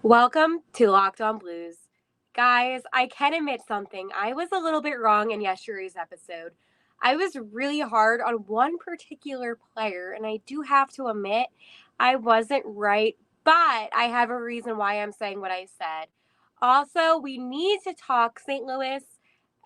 Welcome to Locked On Blues. Guys, I can admit something. I was a little bit wrong in yesterday's episode. I was really hard on one particular player, and I do have to admit I wasn't right, but I have a reason why I'm saying what I said. Also, we need to talk St. Louis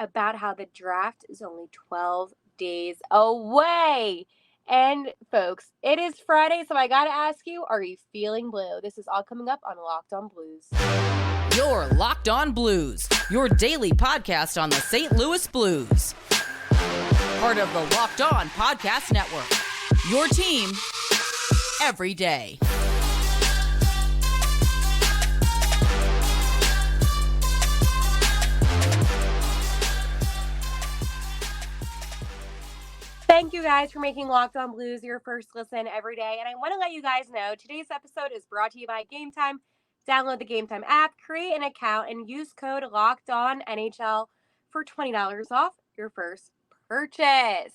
about how the draft is only 12 days away. And folks, it is Friday, so I gotta ask you, are you feeling blue? This is all coming up on Locked On Blues. You're Locked On Blues, your daily podcast on the St. Louis Blues. Part of the Locked On Podcast Network. Your team every day. Thank you guys for making Locked On Blues your first listen every day. And I want to let you guys know today's episode is brought to you by Game Time. Download the Game Time app, create an account, and use code LOCKEDONNHL for $20 off your first purchase.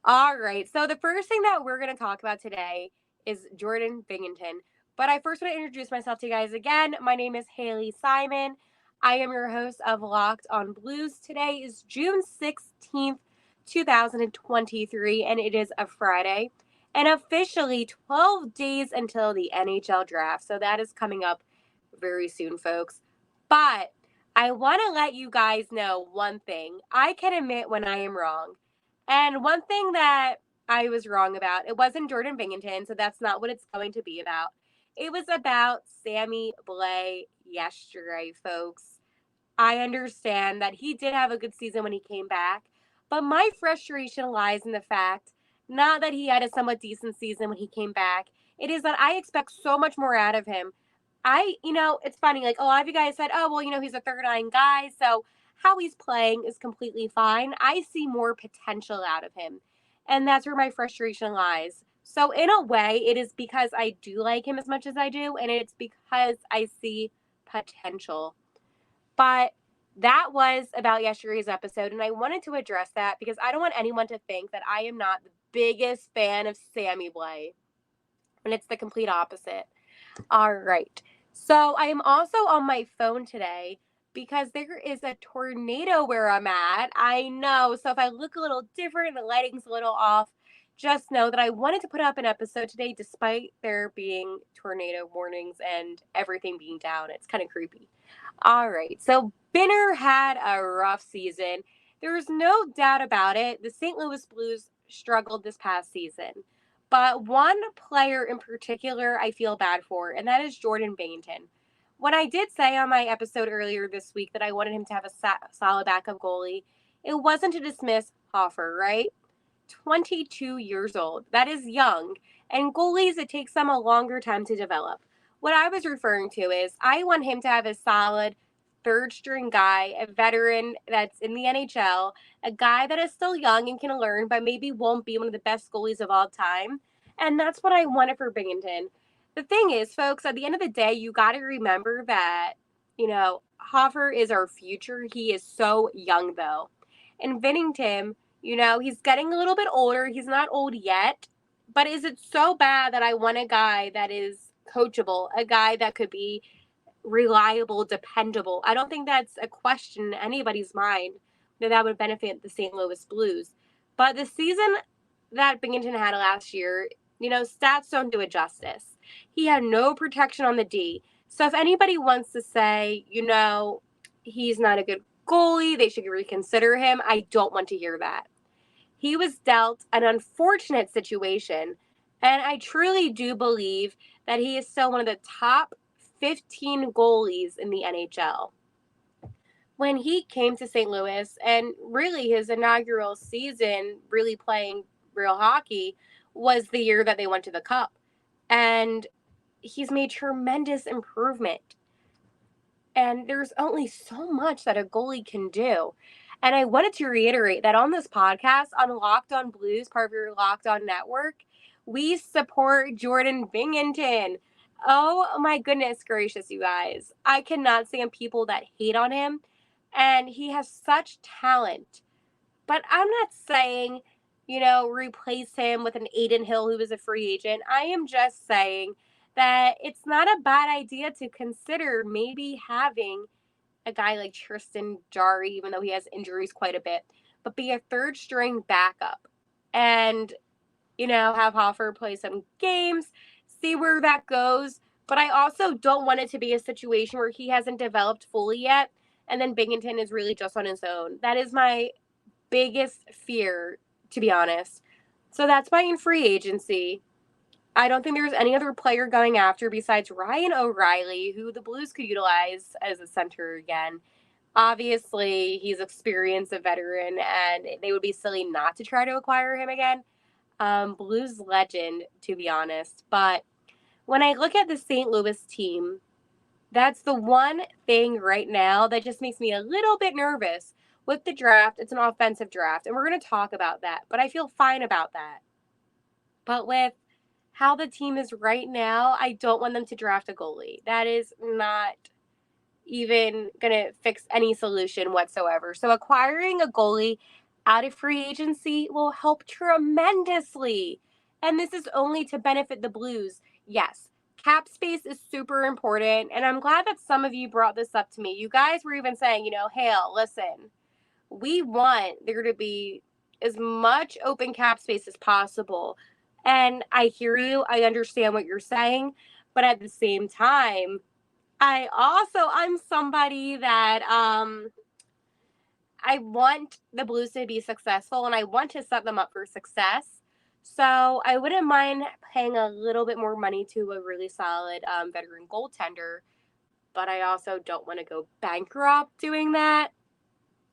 All right, so the first thing that we're going to talk about today is Jordan Binnington. But I first want to introduce myself to you guys again. My name is Haley Simon. I am your host of Locked On Blues. Today is June 16th. 2023, and it is a Friday, and officially 12 days until the NHL draft. So that is coming up very soon, folks. But I want to let you guys know one thing. I can admit when I am wrong. And one thing that I was wrong about, it wasn't Jordan Binnington, so that's not what it's going to be about. It was about Sammy Blais yesterday, folks. I understand that he did have a good season when he came back, but my frustration lies in the fact, not that he had a somewhat decent season when he came back, it is that I expect so much more out of him. It's funny, like a lot of you guys said, oh, well, he's a third line guy, so how he's playing is completely fine. I see more potential out of him, and that's where my frustration lies. So in a way, it is because I do like him as much as I do, and it's because I see potential. But that was about yesterday's episode, and I wanted to address that because I don't want anyone to think that I am not the biggest fan of Sammy Blais, when it's the complete opposite. All right. So I am also on my phone today because there is a tornado where I'm at. I know. So if I look a little different, the lighting's a little off, just know that I wanted to put up an episode today despite there being tornado warnings and everything being down. It's kind of creepy. All right. So Binner had a rough season. There's no doubt about it. The St. Louis Blues struggled this past season. But one player in particular I feel bad for, and that is Jordan Binnington. When I did say on my episode earlier this week that I wanted him to have a solid backup goalie, it wasn't to dismiss Hofer, right? 22 years old. That is young. And goalies, it takes them a longer time to develop. What I was referring to is I want him to have a solid third string guy, a veteran that's in the NHL, a guy that is still young and can learn, but maybe won't be one of the best goalies of all time. And that's what I wanted for Binnington. The thing is, folks, at the end of the day, you got to remember that, Hofer is our future. He is so young, though. And Binnington, he's getting a little bit older. He's not old yet. But is it so bad that I want a guy that is coachable, a guy that could be reliable, dependable? I don't think that's a question in anybody's mind that would benefit the St. Louis Blues. But the season that Binnington had last year, stats don't do it justice. He had no protection on the D. So if anybody wants to say, he's not a good goalie, they should reconsider him, I don't want to hear that. He was dealt an unfortunate situation, and I truly do believe that he is still one of the top 15 goalies in the NHL. When he came to St. Louis, and really his inaugural season really playing real hockey, was the year that they went to the Cup. And he's made tremendous improvement. And there's only so much that a goalie can do. And I wanted to reiterate that on this podcast, on Locked On Blues, part of your Locked On Network, we support Jordan Binnington. Oh my goodness gracious, you guys. I cannot stand people that hate on him. And he has such talent. But I'm not saying, replace him with an Adin Hill who was a free agent. I am just saying that it's not a bad idea to consider maybe having a guy like Tristan Jarry, even though he has injuries quite a bit, but be a third string backup and, have Hoffer play some games, see where that goes. But I also don't want it to be a situation where he hasn't developed fully yet and then Binghamton is really just on his own. That is my biggest fear, to be honest. So that's why in free agency, I don't think there's any other player going after besides Ryan O'Reilly, who the Blues could utilize as a center again. Obviously, he's experienced, a veteran, and they would be silly not to try to acquire him again. Blues legend, to be honest. But when I look at the St. Louis team, that's the one thing right now that just makes me a little bit nervous with the draft. It's an offensive draft, and we're going to talk about that, but I feel fine about that. But with how the team is right now, I don't want them to draft a goalie. That is not even going to fix any solution whatsoever. So acquiring a goalie out of free agency will help tremendously. And this is only to benefit the Blues. Yes, cap space is super important. And I'm glad that some of you brought this up to me. You guys were even saying, Hale, listen, we want there to be as much open cap space as possible. And I hear you. I understand what you're saying. But at the same time, I'm somebody that I want the Blues to be successful and I want to set them up for success. So I wouldn't mind paying a little bit more money to a really solid veteran goaltender, but I also don't want to go bankrupt doing that.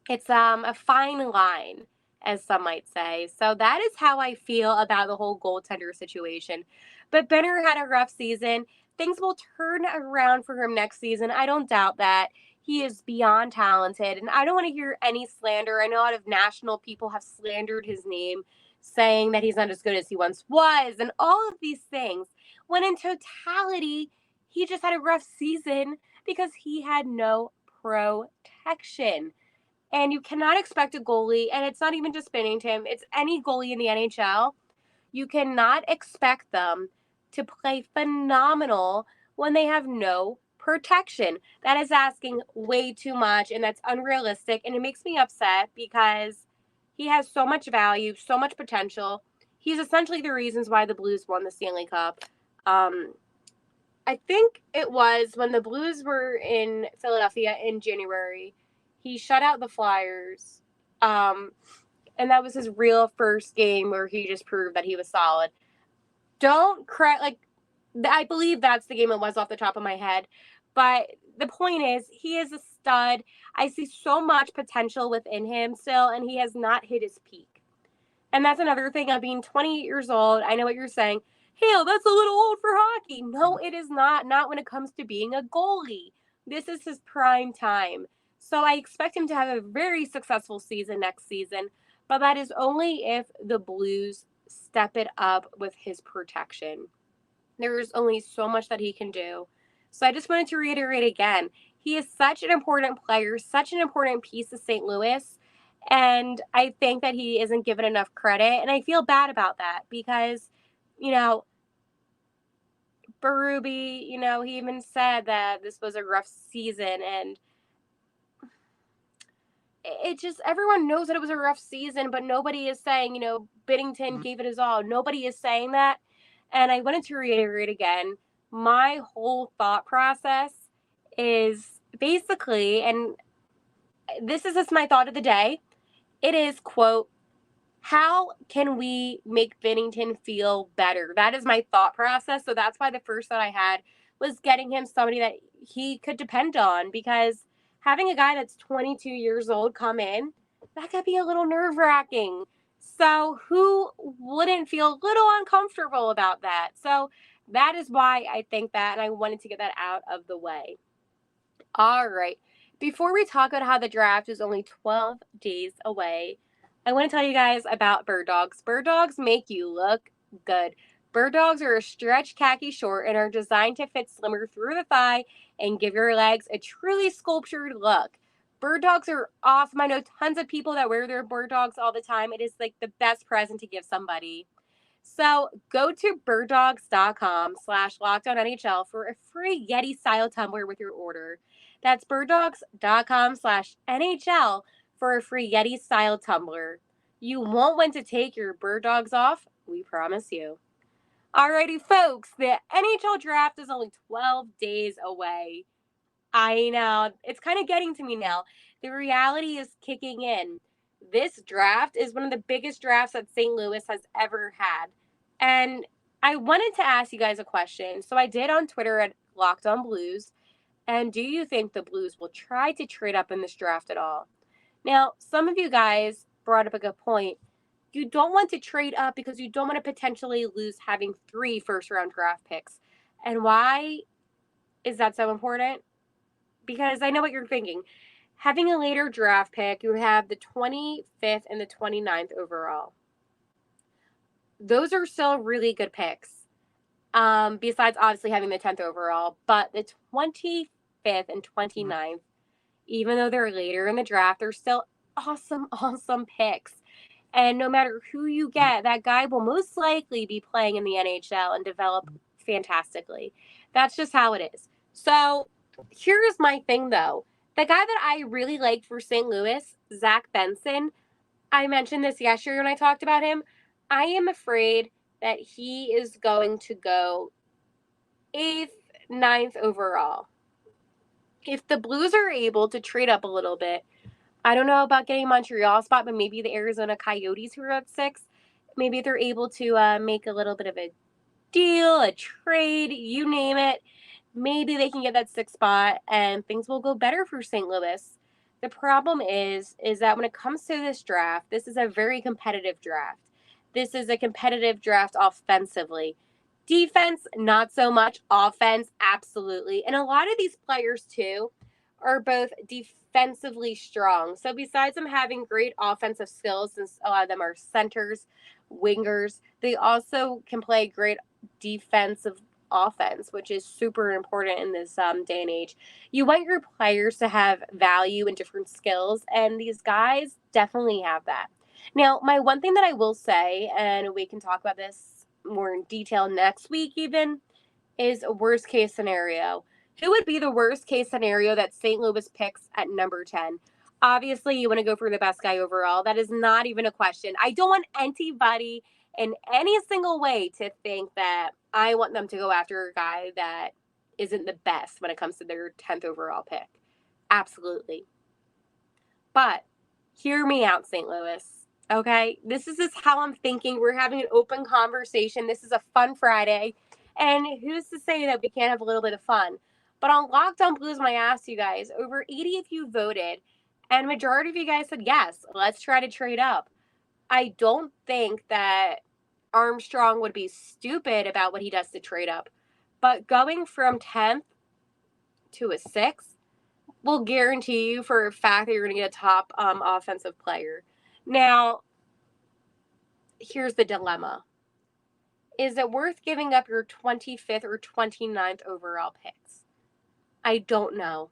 It's a fine line, as some might say. So that is how I feel about the whole goaltender situation. But Benner had a rough season. Things will turn around for him next season. I don't doubt that. He is beyond talented, and I don't want to hear any slander. I know a lot of national people have slandered his name, saying that he's not as good as he once was, and all of these things. When in totality, he just had a rough season because he had no protection. And you cannot expect a goalie, and it's not even just Binnington, it's any goalie in the NHL. You cannot expect them to play phenomenal when they have no protection. That is asking way too much, and that's unrealistic, and it makes me upset because he has so much value, so much potential. He's essentially the reasons why the Blues won the Stanley Cup. I think it was when the Blues were in Philadelphia in January. He shut out the Flyers, and that was his real first game where he just proved that he was solid. Don't cry, I believe that's the game it was off the top of my head, but the point is, he is a stud. I see so much potential within him still, and he has not hit his peak. And that's another thing of being 28 years old. I know what you're saying. Hale, that's a little old for hockey. No, it is not. Not when it comes to being a goalie. This is his prime time. So I expect him to have a very successful season next season, but that is only if the Blues step it up with his protection. There's only so much that he can do. So I just wanted to reiterate again, he is such an important player, such an important piece of St. Louis, and I think that he isn't given enough credit, and I feel bad about that because, Berube, he even said that this was a rough season, and it just, everyone knows that it was a rough season, but nobody is saying, Binnington gave it his all. Nobody is saying that. And I wanted to reiterate again, my whole thought process is basically, and this is just my thought of the day, it is, quote, how can we make Binnington feel better? That is my thought process. So that's why the first thought I had was getting him somebody that he could depend on, because having a guy that's 22 years old come in, that could be a little nerve-wracking. So who wouldn't feel a little uncomfortable about that? So that is why I think that, and I wanted to get that out of the way. All right. Before we talk about how the draft is only 12 days away, I want to tell you guys about Bird Dogs. Bird Dogs make you look good. Bird Dogs are a stretch khaki short and are designed to fit slimmer through the thigh and give your legs a truly sculptured look. Bird Dogs are awesome. I know tons of people that wear their Bird Dogs all the time. It is like the best present to give somebody. So go to birddogs.com/LockedOnNHL for a free Yeti style tumbler with your order. That's birddogs.com/NHL for a free Yeti style tumbler. You won't want to take your bird dogs off, we promise you. Alrighty, folks, the NHL draft is only 12 days away. I know, it's kind of getting to me now. The reality is kicking in. This draft is one of the biggest drafts that St. Louis has ever had. And I wanted to ask you guys a question. So I did on Twitter at Locked On Blues. And do you think the Blues will try to trade up in this draft at all? Now, some of you guys brought up a good point. You don't want to trade up because you don't want to potentially lose having 3 first-round draft picks. And why is that so important? Because I know what you're thinking. Having a later draft pick, you have the 25th and the 29th overall. Those are still really good picks. Besides obviously having the 10th overall, but the 25th and 29th, even though they're later in the draft, they're still awesome picks. And no matter who you get, that guy will most likely be playing in the NHL and develop fantastically. That's just how it is. So here's my thing, though. The guy that I really liked for St. Louis, Zach Benson, I mentioned this yesterday when I talked about him. I am afraid that he is going to go 8th, 9th overall. If the Blues are able to trade up a little bit, I don't know about getting Montreal spot, but maybe the Arizona Coyotes who are at 6, maybe they're able to make a little bit of a deal, a trade, you name it. Maybe they can get that 6th spot and things will go better for St. Louis. The problem is that when it comes to this draft, this is a very competitive draft. This is a competitive draft offensively. Defense, not so much. Offense, absolutely. And a lot of these players, too, are both defensively strong. So besides them having great offensive skills, since a lot of them are centers, wingers, they also can play great defensive offense, which is super important in this day and age. You want your players to have value and different skills, and these guys definitely have that. Now, my one thing that I will say, and we can talk about this more in detail next week even, is a worst case scenario. Who would be the worst case scenario that St. Louis picks at number 10? Obviously, you want to go for the best guy overall. That is not even a question. I don't want anybody in any single way to think that I want them to go after a guy that isn't the best when it comes to their 10th overall pick. Absolutely. But hear me out, St. Louis. Okay? This is just how I'm thinking. We're having an open conversation. This is a fun Friday. And who's to say that we can't have a little bit of fun? But on Locked On Blues, I asked you guys, over 80 of you voted, and majority of you guys said yes, let's try to trade up. I don't think that Armstrong would be stupid about what he does to trade up. But going from 10th to a 6th will guarantee you for a fact that you're going to get a top offensive player. Now, here's the dilemma. Is it worth giving up your 25th or 29th overall picks? I don't know.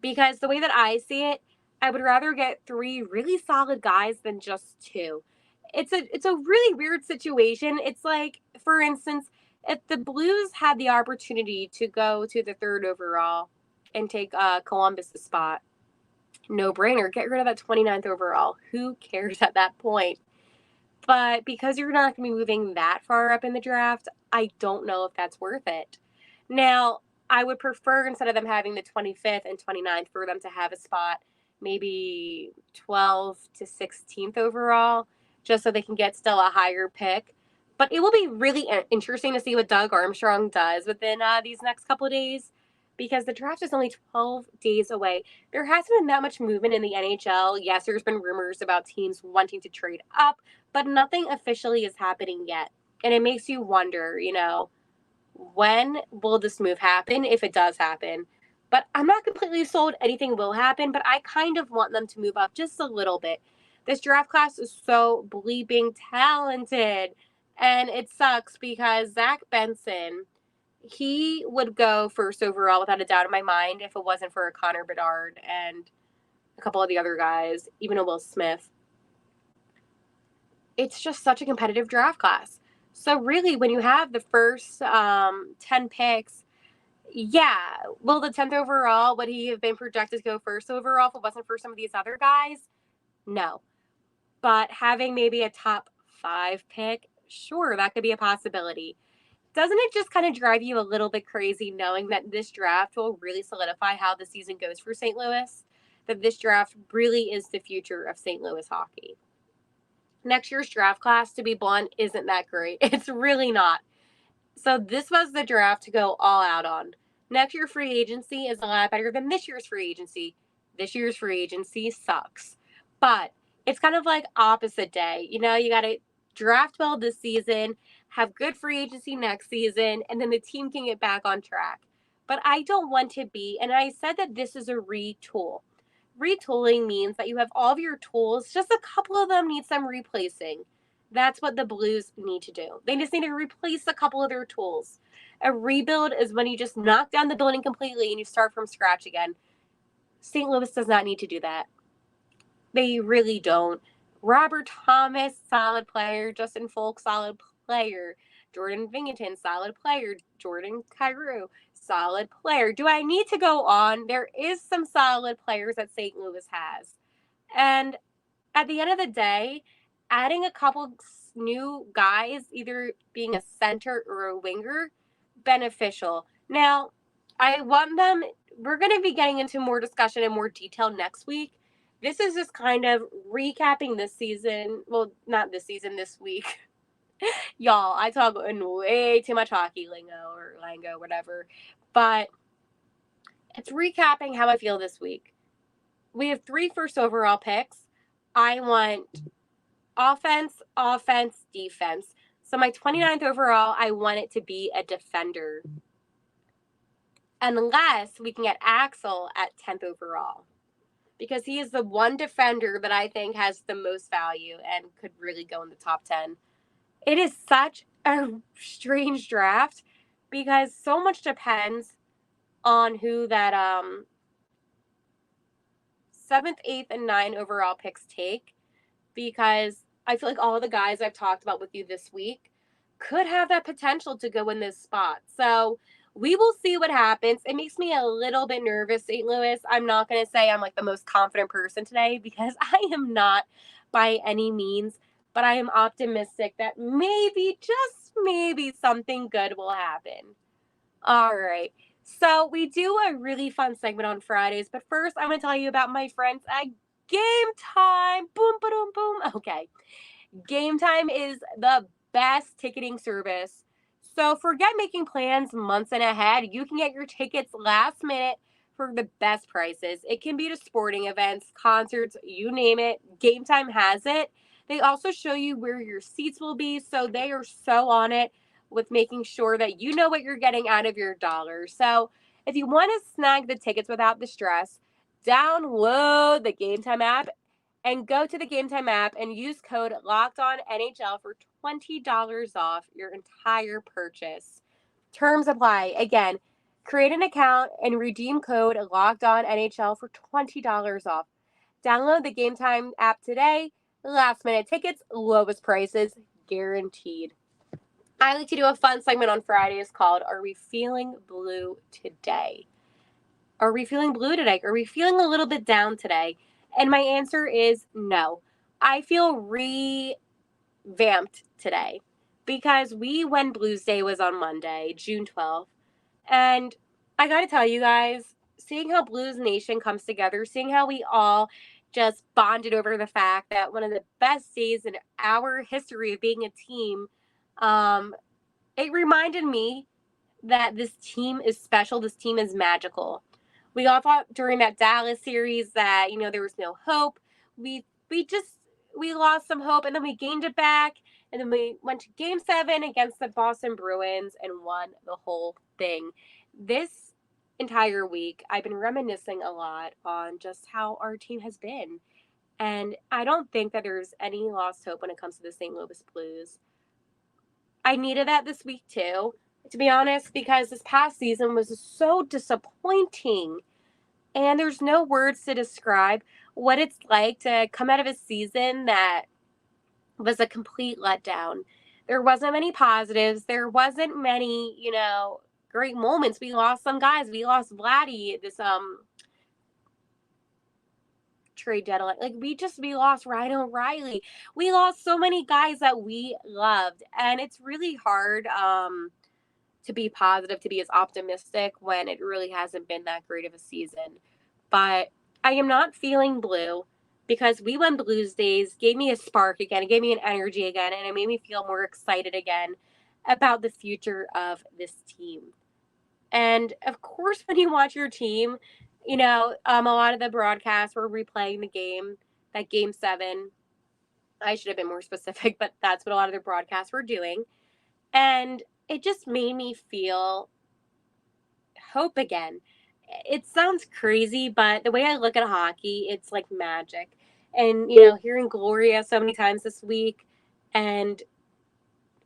Because the way that I see it, I would rather get 3 really solid guys than just 2. It's a really weird situation. It's like, for instance, if the Blues had the opportunity to go to the 3rd overall and take Columbus' spot, no brainer, get rid of that 29th overall. Who cares at that point? But because you're not going to be moving that far up in the draft, I don't know if that's worth it. Now, I would prefer, instead of them having the 25th and 29th, for them to have a spot maybe 12th to 16th overall, just so they can get still a higher pick. But it will be really interesting to see what Doug Armstrong does within these next couple of days, because the draft is only 12 days away. There hasn't been that much movement in the NHL. Yes, there's been rumors about teams wanting to trade up, but nothing officially is happening yet. And it makes you wonder, when will this move happen, if it does happen? But I'm not completely sold anything will happen, but I kind of want them to move up just a little bit. This draft class is so bleeping talented, and it sucks because Zach Benson, he would go first overall without a doubt in my mind if it wasn't for a Connor Bedard and a couple of the other guys, even a Will Smith. It's just such a competitive draft class. So really, when you have the first 10 picks, yeah, will the 10th overall, would he have been projected to go first overall if it wasn't for some of these other guys? No. But having maybe a top 5 pick, sure, that could be a possibility. Doesn't it just kind of drive you a little bit crazy knowing that this draft will really solidify how the season goes for St. Louis? That this draft really is the future of St. Louis hockey. Next year's draft class, to be blunt, isn't that great. It's really not. So this was the draft to go all out on. Next year free agency is a lot better than this year's free agency. This year's free agency sucks. But it's kind of like opposite day. You know, you got to draft well this season, have good free agency next season, and then the team can get back on track. But I don't want to be, and I said that this is a retool. Retooling means that you have all of your tools, just a couple of them need some replacing. That's what the Blues need to do. They just need to replace a couple of their tools. A rebuild is when you just knock down the building completely and you start from scratch again. St. Louis does not need to do that. They really don't. Robert Thomas, solid player. Justin Folk, solid player. Jordan Binghamton, solid player. Jordan Kyrou, solid player. Do I need to go on? There is some solid players that St. Louis has. And at the end of the day, adding a couple new guys, either being a center or a winger, beneficial. Now, I want them, we're going to be getting into more discussion and more detail next week. This is just kind of recapping this season. Well, not this season, this week. Y'all, I talk in way too much hockey lingo, whatever. But it's recapping how I feel this week. We have 3 first overall picks. I want offense, defense. So my 29th overall, I want it to be a defender. Unless we can get Axel at 10th overall. Because he is the one defender that I think has the most value and could really go in the top 10. It is such a strange draft because so much depends on who that 7th, 8th, and 9th overall picks take. Because I feel like all the guys I've talked about with you this week could have that potential to go in this spot. So we will see what happens. It makes me a little bit nervous, St. Louis. I'm not going to say I'm like the most confident person today because I am not by any means, but I am optimistic that maybe, just maybe, something good will happen. All right. So we do a really fun segment on Fridays, but first I'm going to tell you about my friends at Game Time. Boom, boom, boom. Okay. Game Time is the best ticketing service. So forget making plans months in ahead. You can get your tickets last minute for the best prices. It can be to sporting events, concerts, you name it. Game Time has it. They also show you where your seats will be. So they are so on it with making sure that you know what you're getting out of your dollar. So if you want to snag the tickets without the stress, download the Game Time app and go to the Game Time app and use code LOCKEDONNHL for $20 off your entire purchase. Terms apply. Again, create an account and redeem code LOCKEDONNHL for $20 off. Download the Game Time app today. Last minute tickets, lowest prices, guaranteed. I like to do a fun segment on Fridays called Are We Feeling Blue Today? Are we feeling blue today? Are we feeling a little bit down today? And my answer is no. I feel revamped today because when Blues Day was on Monday, June 12th. And I got to tell you guys, seeing how Blues Nation comes together, seeing how we all just bonded over the fact that one of the best days in our history of being a team, it reminded me that this team is special. This team is magical. We all thought during that Dallas series that, there was no hope. We lost some hope, and then we gained it back, and then we went to Game 7 against the Boston Bruins and won the whole thing. This entire week, I've been reminiscing a lot on just how our team has been, and I don't think that there's any lost hope when it comes to the St. Louis Blues. I needed that this week too, to be honest, because this past season was so disappointing. And there's no words to describe what it's like to come out of a season that was a complete letdown. there wasn't many positives. There wasn't many, great moments. We lost some guys. We lost Vladdy this trade deadline. Like we lost Ryan O'Reilly. We lost so many guys that we loved. And it's really hard to be positive, to be as optimistic when it really hasn't been that great of a season. But I am not feeling blue because We Won Blues Days gave me a spark again. It gave me an energy again, and it made me feel more excited again about the future of this team. And of course, when you watch your team, a lot of the broadcasts were replaying the game, that Game 7. I should have been more specific, but that's what a lot of the broadcasts were doing. And it just made me feel hope again. It sounds crazy, but the way I look at hockey, it's like magic. And, hearing Gloria so many times this week and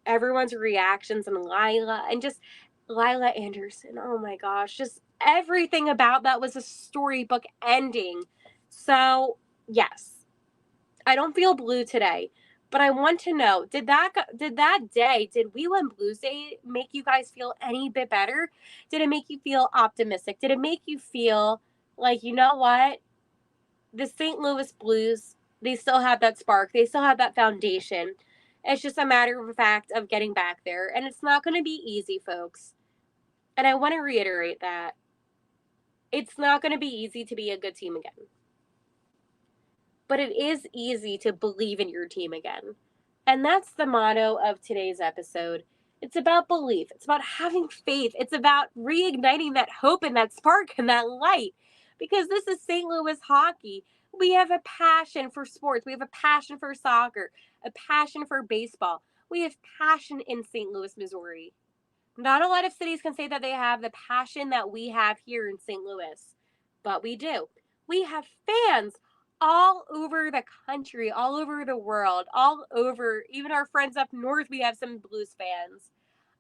everyone's reactions and Lila and just Lila Anderson, oh my gosh, just everything about that was a storybook ending. So, yes, I don't feel blue today. But I want to know, did We Won Blues Day make you guys feel any bit better? Did it make you feel optimistic? Did it make you feel like, you know what? The St. Louis Blues, they still have that spark. They still have that foundation. It's just a matter of fact of getting back there. And it's not going to be easy, folks. And I want to reiterate that. It's not going to be easy to be a good team again. But it is easy to believe in your team again. And that's the motto of today's episode. It's about belief. It's about having faith. It's about reigniting that hope and that spark and that light. Because this is St. Louis hockey. We have a passion for sports. We have a passion for soccer, a passion for baseball. We have passion in St. Louis, Missouri. Not a lot of cities can say that they have the passion that we have here in St. Louis, but we do. We have fans all over the country, all over the world, all over, even our friends up north, we have some Blues fans.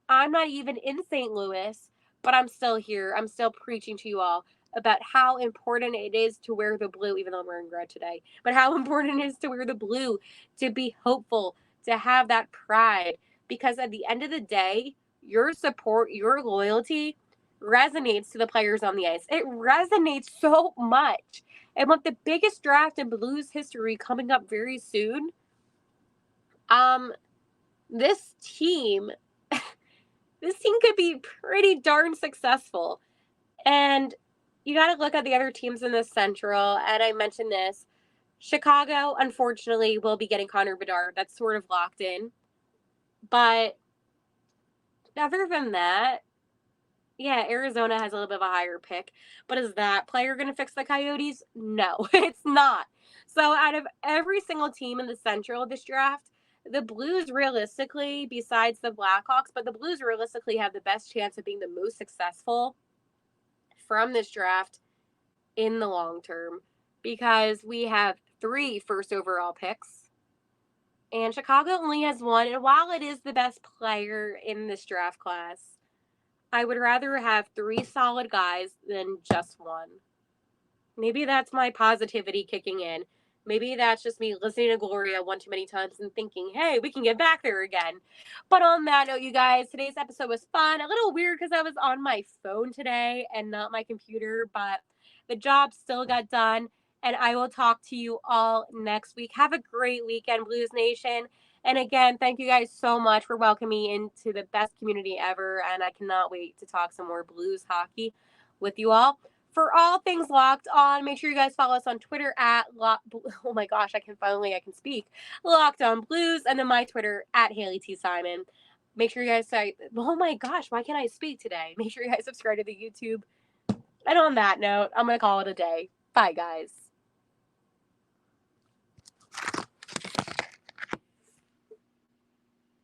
I'm not even in St. Louis, but I'm still here. I'm still preaching to you all about how important it is to wear the blue, even though I'm wearing red today, but how important it is to wear the blue, to be hopeful, to have that pride, because at the end of the day, your support, your loyalty resonates to the players on the ice. It resonates so much. And with the biggest draft in Blues history coming up very soon, this team could be pretty darn successful. And you got to look at the other teams in the Central. And I mentioned this. Chicago, unfortunately, will be getting Connor Bedard. That's sort of locked in. But other than that, yeah, Arizona has a little bit of a higher pick. But is that player going to fix the Coyotes? No, it's not. So out of every single team in the Central this draft, the Blues realistically, besides the Blackhawks, but the Blues realistically have the best chance of being the most successful from this draft in the long term, because we have 3 first overall picks and Chicago only has 1. And while it is the best player in this draft class, I would rather have 3 solid guys than just 1. Maybe that's my positivity kicking in. Maybe that's just me listening to Gloria one too many times and thinking, hey, we can get back there again. But on that note, you guys, today's episode was fun. A little weird because I was on my phone today and not my computer, but the job still got done. And I will talk to you all next week. Have a great weekend, Blues Nation. And again, thank you guys so much for welcoming me into the best community ever. And I cannot wait to talk some more Blues hockey with you all. For all things Locked On, make sure you guys follow us on Twitter at oh my gosh, I can speak. Locked On Blues, and then my Twitter at Haley T. Simon. Make sure you guys say, oh my gosh, why can't I speak today? Make sure you guys subscribe to the YouTube. And on that note, I'm going to call it a day. Bye, guys.